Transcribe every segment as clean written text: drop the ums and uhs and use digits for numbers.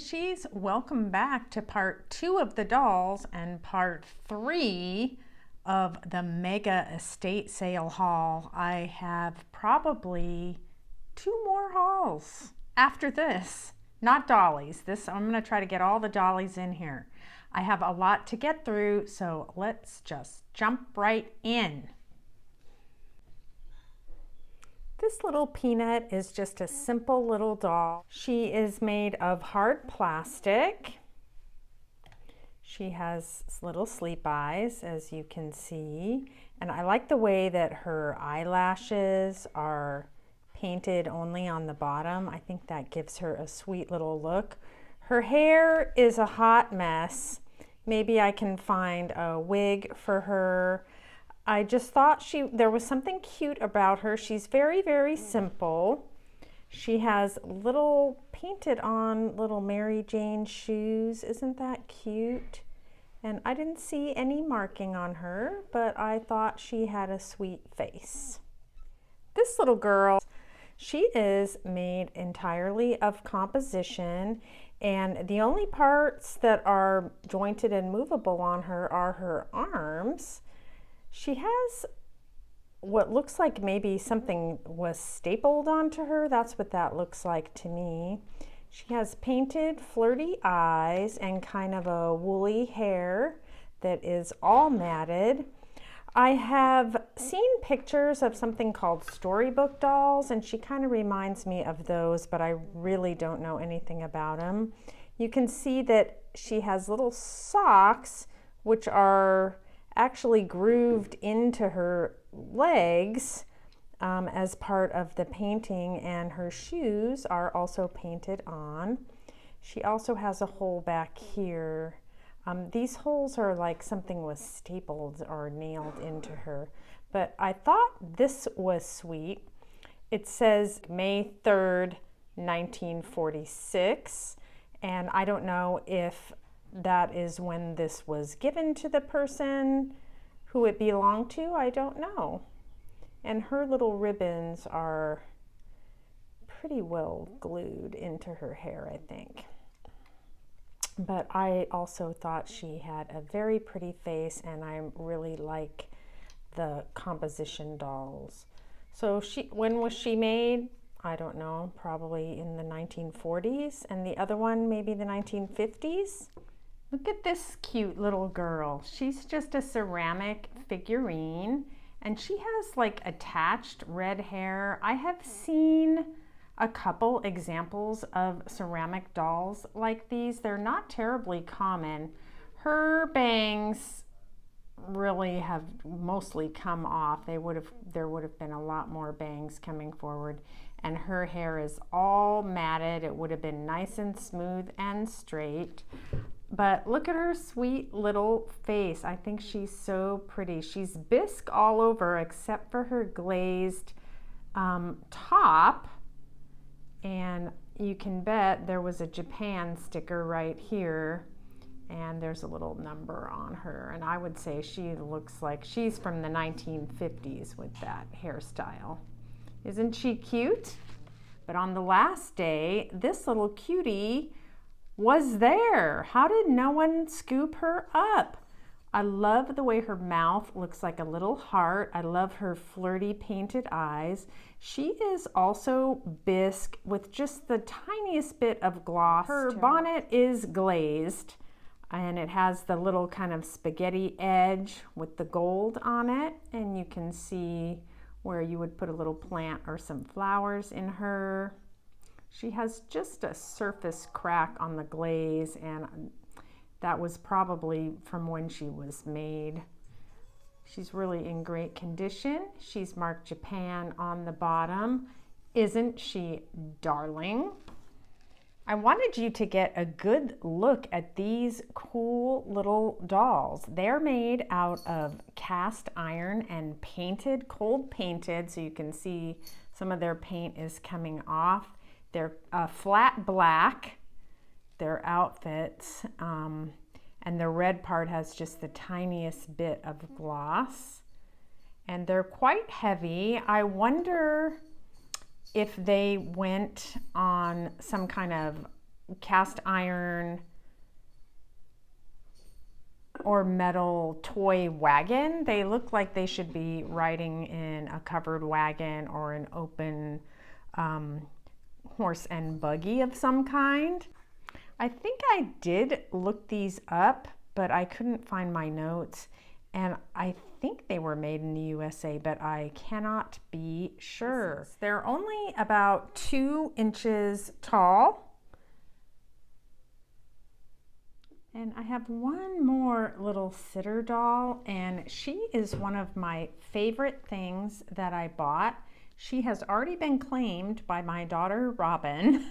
Fishies, welcome back to part 2 of the dolls and part 3 of the mega estate sale haul. I have probably 2 more hauls after this. Not dollies. I'm going to try to get all the dollies in here. I have a lot to get through, so let's just jump right in. This little Peanut is just a simple little doll. She is made of hard plastic. She has little sleep eyes, as you can see. And I like the way that her eyelashes are painted only on the bottom. I think that gives her a sweet little look. Her hair is a hot mess. Maybe I can find a wig for her. I just thought there was something cute about her. She's very, very simple. She has little painted on little Mary Jane shoes. Isn't that cute? And I didn't see any marking on her, but I thought she had a sweet face. This little girl, she is made entirely of composition, and the only parts that are jointed and movable on her are her arms. She has what looks like maybe something was stapled onto her. That's what that looks like to me. She has painted flirty eyes and kind of a woolly hair that is all matted. I have seen pictures of something called Storybook Dolls, and she kind of reminds me of those, but I really don't know anything about them. You can see that she has little socks, which are actually grooved into her legs as part of the painting, and her shoes are also painted on. She also has a hole back here. These holes are like something was stapled or nailed into her, but I thought this was sweet. It says May 3rd, 1946, and I don't know if that is when this was given to the person who it belonged to. I don't know. And her little ribbons are pretty well glued into her hair, I think. But I also thought she had a very pretty face, and I really like the composition dolls. So when was she made? I don't know, probably in the 1940s, and the other one maybe the 1950s. Look at this cute little girl. She's just a ceramic figurine, and she has like attached red hair. I have seen a couple examples of ceramic dolls like these. They're not terribly common. Her bangs really have mostly come off. There would have been a lot more bangs coming forward, and her hair is all matted. It would have been nice and smooth and straight. But look at her sweet little face. I think she's so pretty. She's bisque all over except for her glazed top. And you can bet there was a Japan sticker right here. And there's a little number on her. And I would say she looks like she's from the 1950s with that hairstyle. Isn't she cute? But on the last day, this little cutie was there. How did no one scoop her up? I love the way her mouth looks like a little heart. I love her flirty painted eyes. She is also bisque with just the tiniest bit of gloss. Her bonnet is glazed, and it has the little kind of spaghetti edge with the gold on it, and you can see where you would put a little plant or some flowers in her. She has just a surface crack on the glaze, and that was probably from when she was made. She's really in great condition. She's marked Japan on the bottom. Isn't she darling? I wanted you to get a good look at these cool little dolls. They're made out of cast iron and painted, cold painted, so you can see some of their paint is coming off. They're flat black, their outfits, and the red part has just the tiniest bit of gloss. And they're quite heavy. I wonder if they went on some kind of cast iron or metal toy wagon. They look like they should be riding in a covered wagon or an open horse and buggy of some kind. I think I did look these up, but I couldn't find my notes, and I think they were made in the USA, but I cannot be sure. They're only about 2 inches tall. And I have one more little sitter doll, and she is one of my favorite things that I bought. She has already been claimed by my daughter, Robin.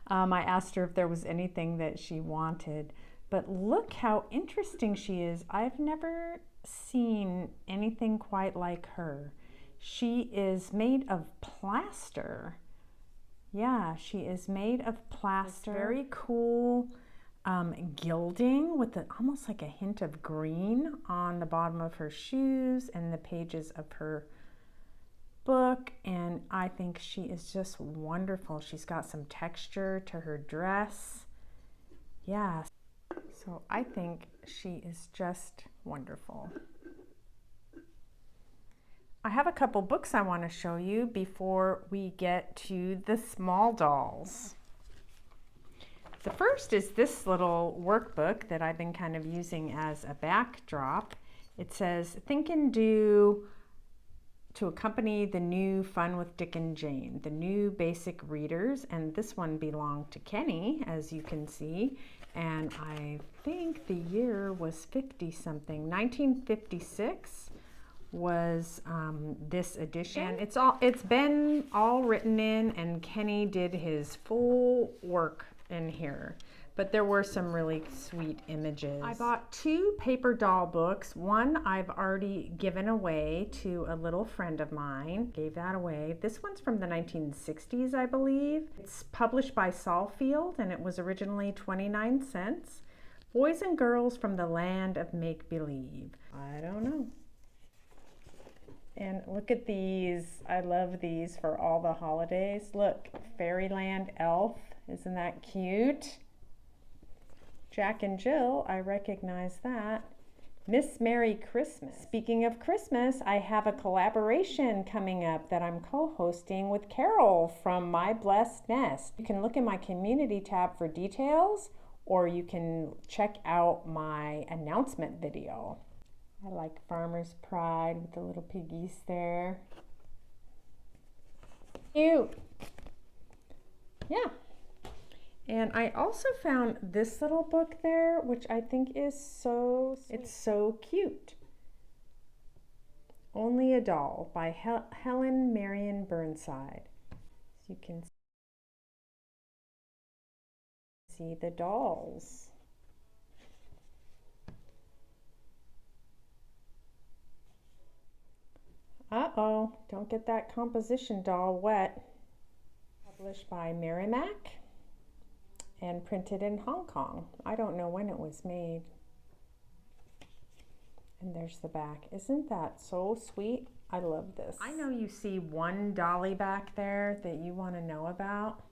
I asked her if there was anything that she wanted, but look how interesting she is. I've never seen anything quite like her. She is made of plaster. Yeah, she is made of plaster. It's very cool. Gilding with almost like a hint of green on the bottom of her shoes and the pages of her book, and I think she is just wonderful. She's got some texture to her dress. Yeah, so I think she is just wonderful. I have a couple books I want to show you before we get to the small dolls. The first is this little workbook that I've been kind of using as a backdrop. It says, Think and Do to accompany the new Fun with Dick and Jane, the new basic readers. And this one belonged to Kenny, as you can see. And I think the year was 50-something. 1956 was this edition. It's been all written in, and Kenny did his full work in here, but there were some really sweet images. I bought 2 paper doll books. One I've already given away to a little friend of mine. Gave that away. This one's from the 1960s, I believe. It's published by Saalfeld, and it was originally 29 cents. Boys and Girls from the Land of Make-Believe. I don't know. And look at these. I love these for all the holidays. Look, Fairyland Elf. Isn't that cute? Jack and Jill, I recognize that. Miss Merry Christmas. Speaking of Christmas, I have a collaboration coming up that I'm co-hosting with Carol from My Blessed Nest. You can look in my community tab for details, or you can check out my announcement video. I like Farmer's Pride with the little piggies there. Cute. Yeah. And I also found this little book there, which I think is so sweet. It's so cute. Only a Doll by Helen Marion Burnside. So you can see the dolls. Uh-oh, don't get that composition doll wet. Published by Merrimack and printed in Hong Kong. I don't know when it was made. And there's the back. Isn't that so sweet? I love this. I know you see one dolly back there that you want to know about,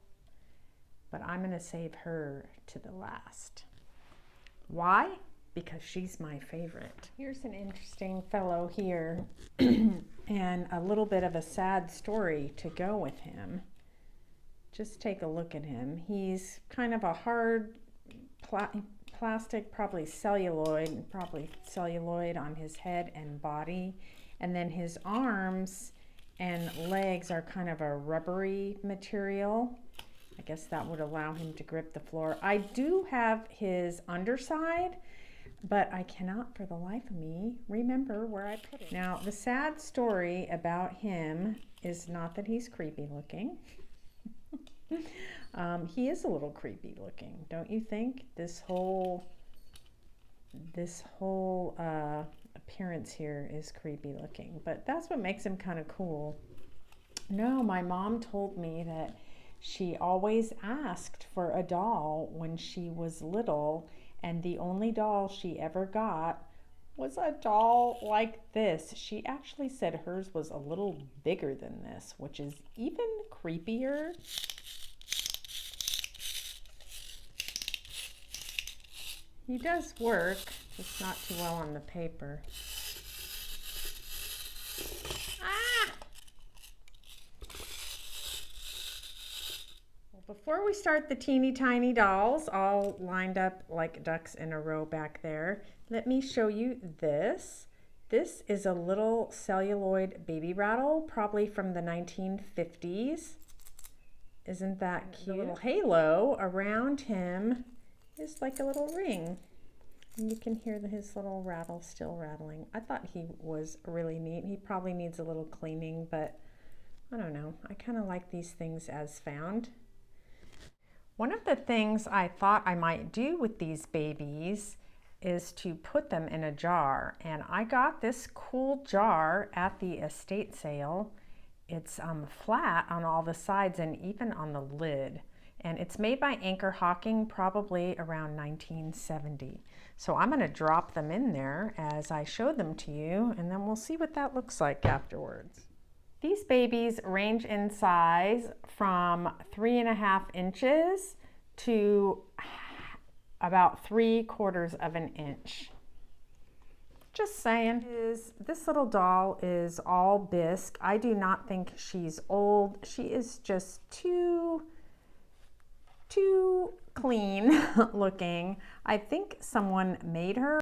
but I'm going to save her to the last. Why? Because she's my favorite. Here's an interesting fellow here and a little bit of a sad story to go with him. Just take a look at him. He's kind of a hard plastic, probably celluloid on his head and body. And then his arms and legs are kind of a rubbery material. I guess that would allow him to grip the floor. I do have his underside, but I cannot for the life of me remember where I put it. Now, the sad story about him is not that he's creepy looking. He is a little creepy looking, don't you think? This whole appearance here is creepy looking, but that's what makes him kind of cool. No, my mom told me that she always asked for a doll when she was little, and the only doll she ever got was a doll like this. She actually said hers was a little bigger than this, which is even creepier. He does work, just not too well on the paper. Ah! Well, before we start the teeny tiny dolls, all lined up like ducks in a row back there, let me show you this. This is a little celluloid baby rattle, probably from the 1950s. Isn't that cute? The little halo around him is like a little ring. And you can hear his little rattle still rattling. I thought he was really neat. He probably needs a little cleaning, but I don't know. I kind of like these things as found. One of the things I thought I might do with these babies is to put them in a jar. And I got this cool jar at the estate sale. It's flat on all the sides and even on the lid. And it's made by Anchor Hawking, probably around 1970. So I'm going to drop them in there as I show them to you, and then we'll see what that looks like afterwards. These babies range in size from 3.5 inches to about 3/4 of an inch. Just saying. This little doll is all bisque. I do not think she's old. She is just too clean looking. I think someone made her.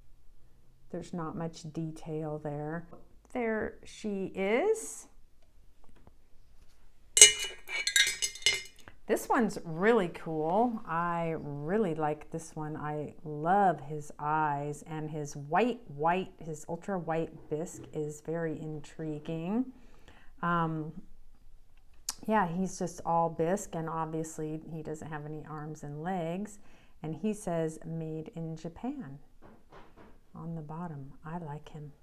There's not much detail there. There she is. This one's really cool. I really like this one. I love his eyes, and his his ultra white bisque is very intriguing. Yeah, he's just all bisque, and obviously he doesn't have any arms and legs. And he says made in Japan on the bottom. I like him.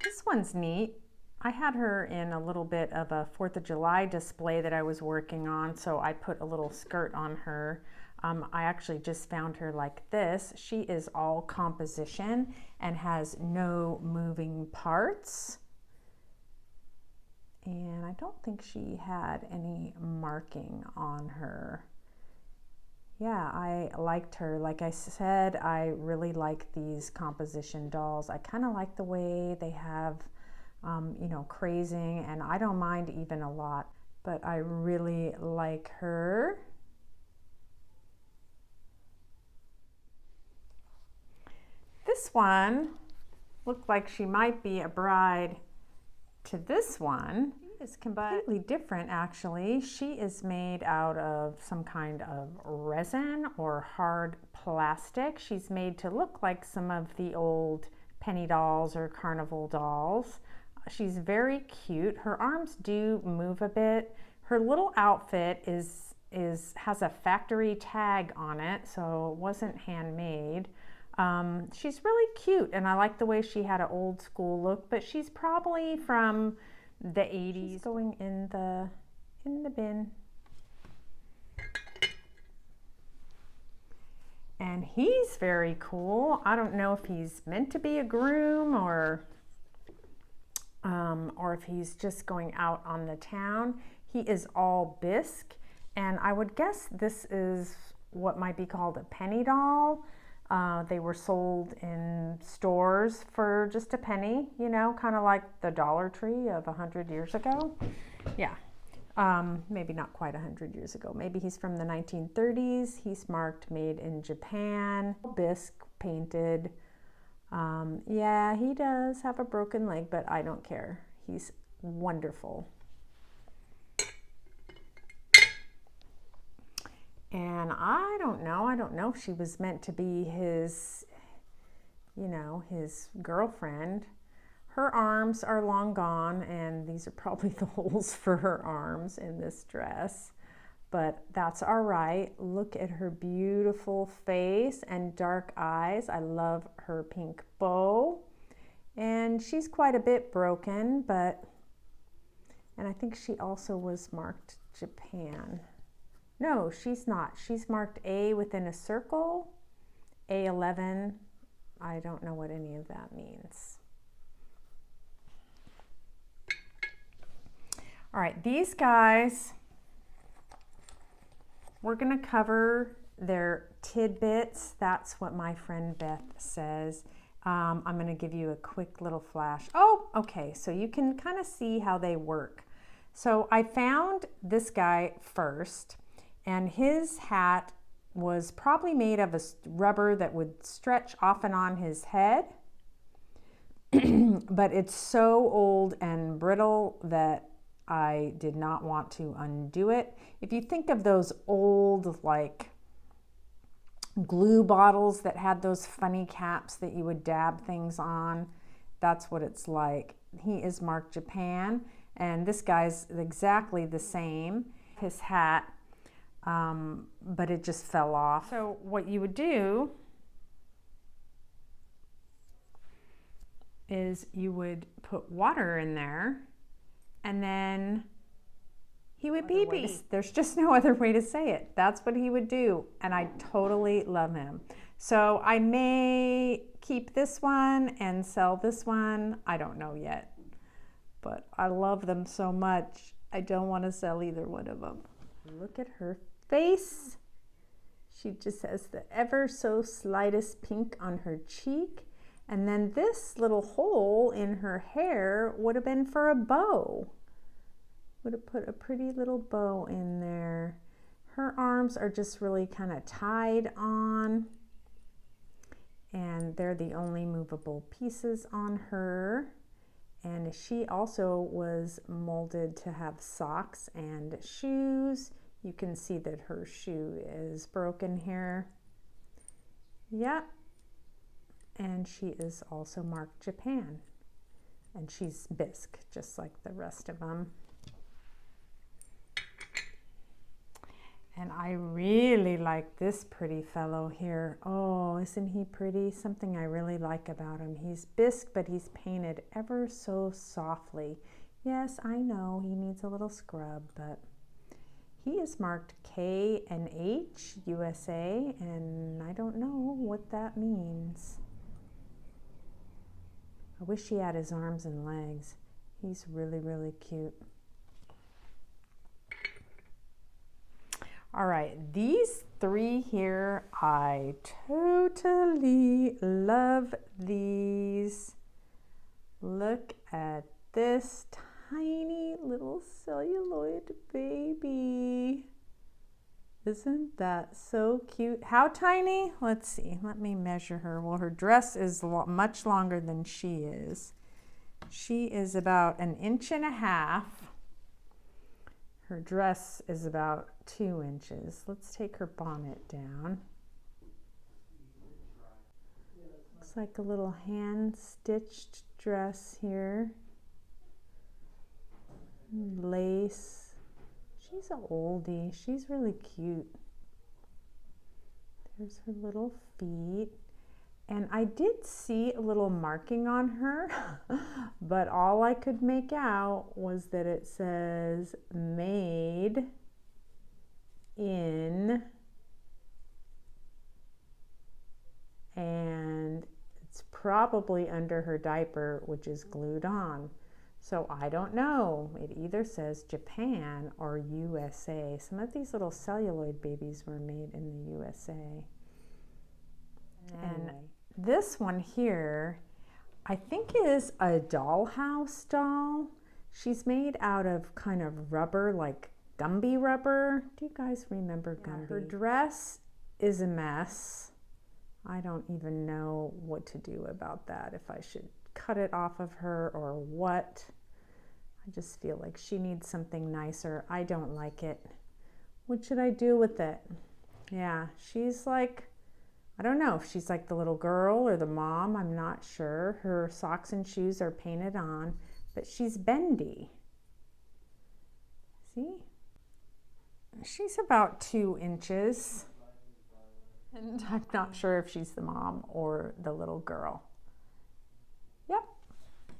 This one's neat. I had her in a little bit of a 4th of July display that I was working on, so I put a little skirt on her. I actually just found her like this. She is all composition and has no moving parts. And I don't think she had any marking on her. Yeah, I liked her. Like I said, I really like these composition dolls. I kind of like the way they have you know, crazing, and I don't mind even a lot, but I really like her. This one looked like she might be a bride to this one. She is completely different, actually. She is made out of some kind of resin or hard plastic. She's made to look like some of the old penny dolls or carnival dolls. She's very cute. Her arms do move a bit. Her little outfit has a factory tag on it, so it wasn't handmade. She's really cute, and I like the way she had an old school look, but she's probably from the 80s. She's going in the bin. And he's very cool. I don't know if he's meant to be a groom or if he's just going out on the town. He is all bisque, and I would guess this is what might be called a penny doll. They were sold in stores for just a penny, you know, kind of like the Dollar Tree of 100 years ago. Yeah, maybe not quite 100 years ago. Maybe he's from the 1930s. He's marked made in Japan, bisque painted. Yeah, he does have a broken leg, but I don't care. He's wonderful. And I don't know if she was meant to be his, you know, his girlfriend. Her arms are long gone, and these are probably the holes for her arms in this dress. But that's all right. Look at her beautiful face and dark eyes. I love her pink bow. And she's quite a bit broken, and I think she also was marked Japan. No, she's not. She's marked A within a circle, A11. I don't know what any of that means. All right, these guys We're gonna cover their tidbits. That's what my friend Beth says. I'm gonna give you a quick little flash. Oh, okay, so you can kind of see how they work. So I found this guy first, and his hat was probably made of a rubber that would stretch off and on his head. But it's so old and brittle that I did not want to undo it. If you think of those old like glue bottles that had those funny caps that you would dab things on, that's what it's like. He is marked Japan, and this guy's exactly the same, his hat, but it just fell off. So what you would do is you would put water in there, and then he would pee-pee. There's just no other way to say it. That's what he would do, and I totally love him. So I may keep this one and sell this one. I don't know yet, but I love them so much. I don't want to sell either one of them. Look at her face. She just has the ever so slightest pink on her cheek. And then this little hole in her hair would have been for a bow. Would have put a pretty little bow in there. Her arms are just really kind of tied on, and they're the only movable pieces on her. And she also was molded to have socks and shoes. You can see that her shoe is broken here. Yep. And she is also marked Japan, and she's bisque just like the rest of them. And I really like this pretty fellow here. Oh, isn't he pretty? Something I really like about him. He's bisque, but he's painted ever so softly. Yes, I know he needs a little scrub, but he is marked K and H USA, and I don't know what that means. I wish he had his arms and legs. He's really, really cute. All right, these three here, I totally love these. Look at this tiny little celluloid baby. Isn't that so cute? How tiny? Let's see. Let me measure her. Well, her dress is much longer than she is. She is about 1.5 inches. Her dress is about 2 inches. Let's take her bonnet down. Looks like a little hand-stitched dress here. Lace. She's an oldie. She's really cute. There's her little feet. And I did see a little marking on her, but all I could make out was that it says made in, and it's probably under her diaper, which is glued on. So I don't know. It either says Japan or USA. Some of these little celluloid babies were made in the USA. And this one here, I think is a Dollhouse doll. She's made out of kind of rubber, like Gumby rubber. Do you guys remember Gumby? Her dress is a mess. I don't even know what to do about that, if I should cut it off of her or what. I just feel like she needs something nicer. I don't like it. What should I do with it? Yeah, she's like, I don't know if she's like the little girl or the mom. I'm not sure. Her socks and shoes are painted on, but she's bendy. See? She's about 2 inches. And I'm not sure if she's the mom or the little girl. Yep.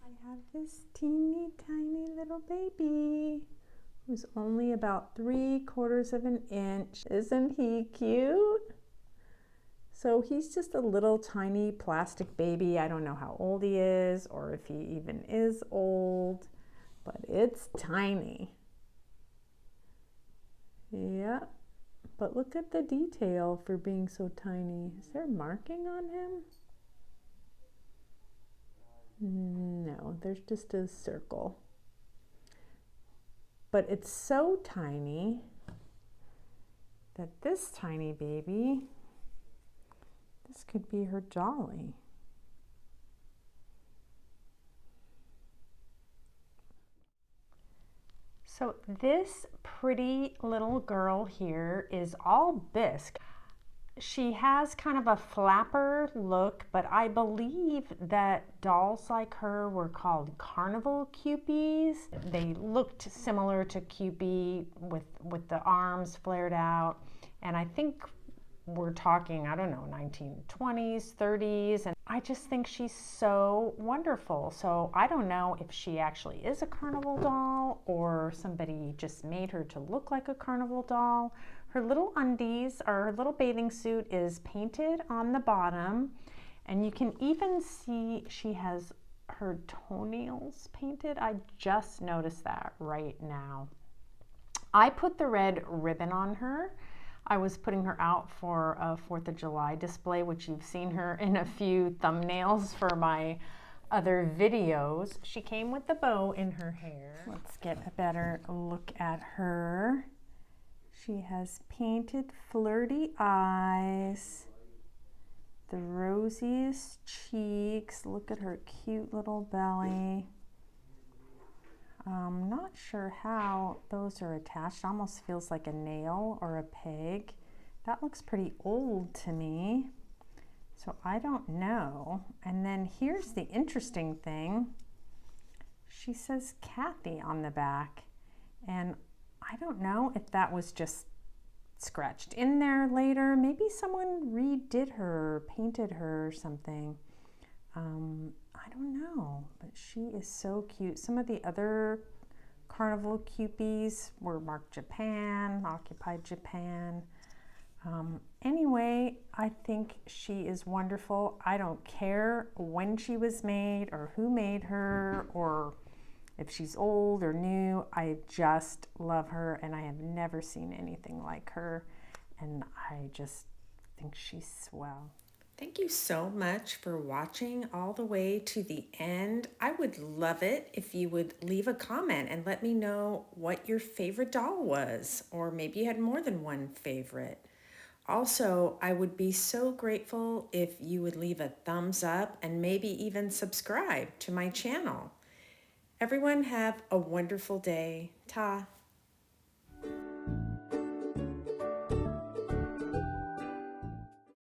I have this teeny tiny little baby who's only about 3/4 of an inch. Isn't he cute? So he's just a little tiny plastic baby. I don't know how old he is or if he even is old, but it's tiny. Yep. But look at the detail for being so tiny. Is there marking on him? No, there's just a circle. But it's so tiny that this tiny baby, this could be her dolly. So this pretty little girl here is all bisque. She has kind of a flapper look, but I believe that dolls like her were called Carnival Cupies. They looked similar to Cupie with the arms flared out. And I think we're talking, I don't know, 1920s, 30s. And I just think she's so wonderful. So I don't know if she actually is a carnival doll or somebody just made her to look like a carnival doll. Her little undies, or her little bathing suit, is painted on the bottom. And you can even see she has her toenails painted. I just noticed that right now. I put the red ribbon on her. I was putting her out for a 4th of July display, which you've seen her in a few thumbnails for my other videos. She came with the bow in her hair. Let's get a better look at her. She has painted flirty eyes, the rosiest cheeks. Look at her cute little belly. I'm not sure how those are attached. Almost feels like a nail or a peg. That looks pretty old to me. So I don't know. And then here's the interesting thing. She says Kathy on the back. And I don't know if that was just scratched in there later. Maybe someone redid her, painted her or something. I don't know, but she is so cute. Some of the other Carnival Cupies were marked Japan, occupied Japan. Anyway, I think she is wonderful. I don't care when she was made or who made her or if she's old or new. I just love her, and I have never seen anything like her, and I just think she's swell. Thank you so much for watching all the way to the end. I would love it if you would leave a comment and let me know what your favorite doll was, or maybe you had more than one favorite. Also, I would be so grateful if you would leave a thumbs up and maybe even subscribe to my channel. Everyone have a wonderful day. Ta.